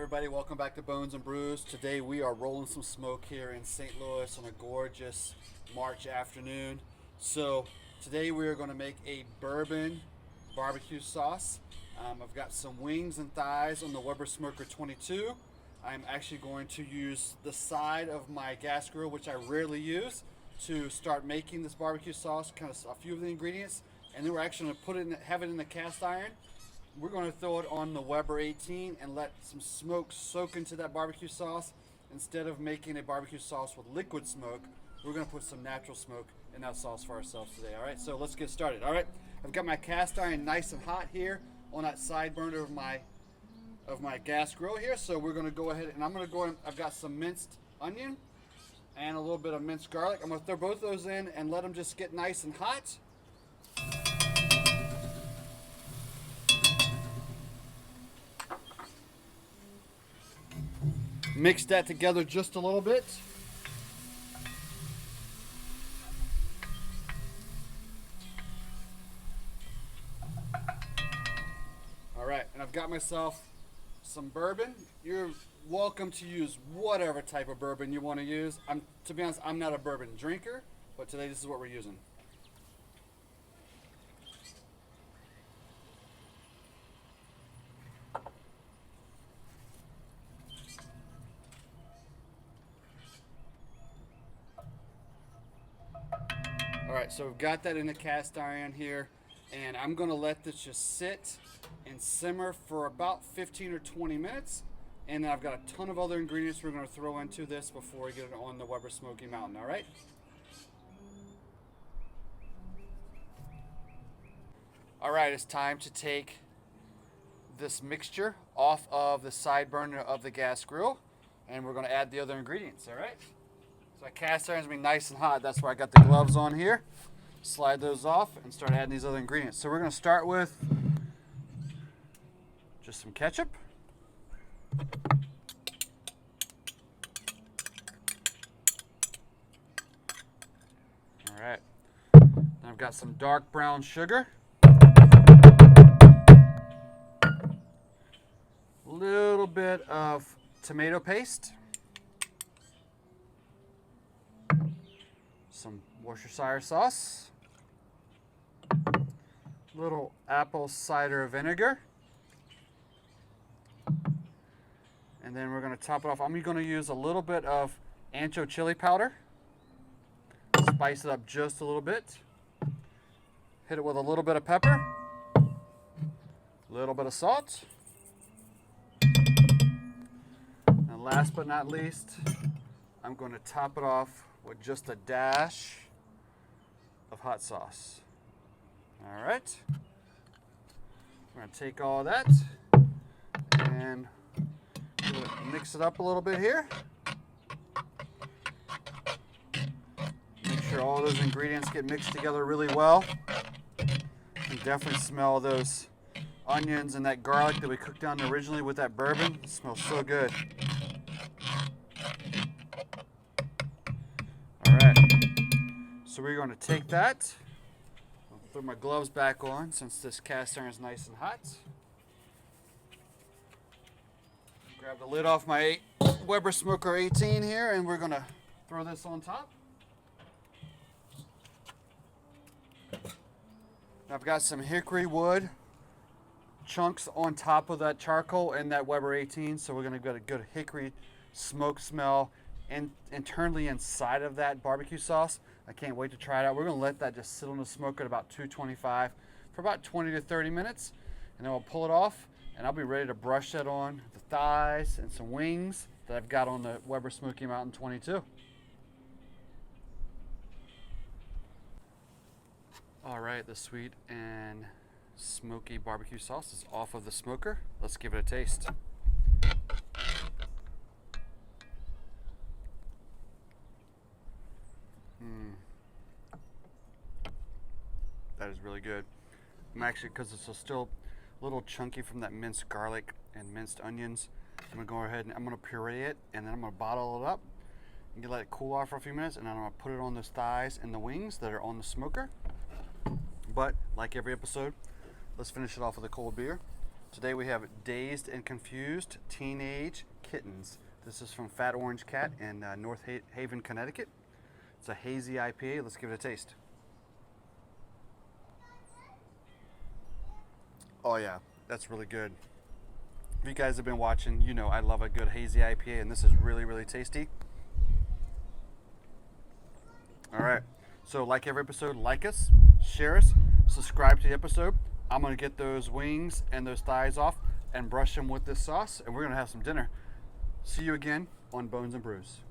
everybody, welcome back to Bones and Brews. Today we are rolling some smoke here in St. Louis on a gorgeous March afternoon. So today we are going to make a bourbon barbecue sauce. I've got some wings and thighs on the Weber Smoker 22. I'm actually going to use the side of my gas grill, which I rarely use, to start making this barbecue sauce, kind of a few of the ingredients, and then we're actually going to put it in, have it in the cast iron. We're going to throw it on the Weber 18 and let some smoke soak into that barbecue sauce. Instead of making a barbecue sauce with liquid smoke, we're going to put some natural smoke in that sauce for ourselves today. All right, so let's get started. All right, I've got my cast iron nice and hot here on that side burner of my gas grill here. So we're going to go ahead and I've got some minced onion and a little bit of minced garlic. I'm going to throw both those in and let them just get nice and hot. Mix that together just a little bit. All right, and I've got myself some bourbon. You're welcome to use whatever type of bourbon you want to use. To be honest, I'm not a bourbon drinker, but today this is what we're using. All right, so we've got that in the cast iron here, and I'm gonna let this just sit and simmer for about 15 or 20 minutes. And then I've got a ton of other ingredients we're gonna throw into this before we get it on the Weber Smoky Mountain, all right? All right, it's time to take this mixture off of the side burner of the gas grill, and we're gonna add the other ingredients, all right? So my cast iron's gonna be nice and hot. That's why I got the gloves on here. Slide those off and start adding these other ingredients. So we're gonna start with just some ketchup. All right. Then I've got some dark brown sugar. A little bit of tomato paste. Some Worcestershire sauce, little apple cider vinegar, and then we're going to top it off. I'm going to use a little bit of Ancho chili powder, spice it up just a little bit, hit it with a little bit of pepper, a little bit of salt, and last but not least, I'm going to top it off with just a dash of hot sauce. All right. We're going to take all that and mix it up a little bit here. Make sure all those ingredients get mixed together really well. You can definitely smell those onions and that garlic that we cooked down originally with that bourbon. It smells so good. So we're going to take that, I'll throw my gloves back on since this cast iron is nice and hot. Grab the lid off my Weber Smoker 18 here, and we're going to throw this on top. I've got some hickory wood chunks on top of that charcoal and that Weber 18, so we're going to get a good hickory smoke smell internally inside of that barbecue sauce. I can't wait to try it out. We're going to let that just sit on the smoker at about 225 for about 20 to 30 minutes, and then we'll pull it off, and I'll be ready to brush that on the thighs and some wings that I've got on the Weber Smoky Mountain 22. All right, the sweet and smoky barbecue sauce is off of the smoker. Let's give it a taste. That is really good. I'm actually, because it's still a little chunky from that minced garlic and minced onions, I'm gonna go ahead and I'm gonna puree it, and then I'm gonna bottle it up and let it cool off for a few minutes, and then I'm gonna put it on those thighs and the wings that are on the smoker. But like every episode, let's finish it off with a cold beer. Today we have Dazed and Confused Teenage Kittens. This is from Fat Orange Cat in North Haven, Connecticut. It's a hazy IPA. Let's give it a taste. Oh yeah, that's really good. If you guys have been watching, you know I love a good hazy IPA, and this is really, really tasty. All right, so like every episode, like us, share us, subscribe to the episode. I'm gonna get those wings and those thighs off and brush them with this sauce, and we're gonna have some dinner. See you again on Bones and Brews.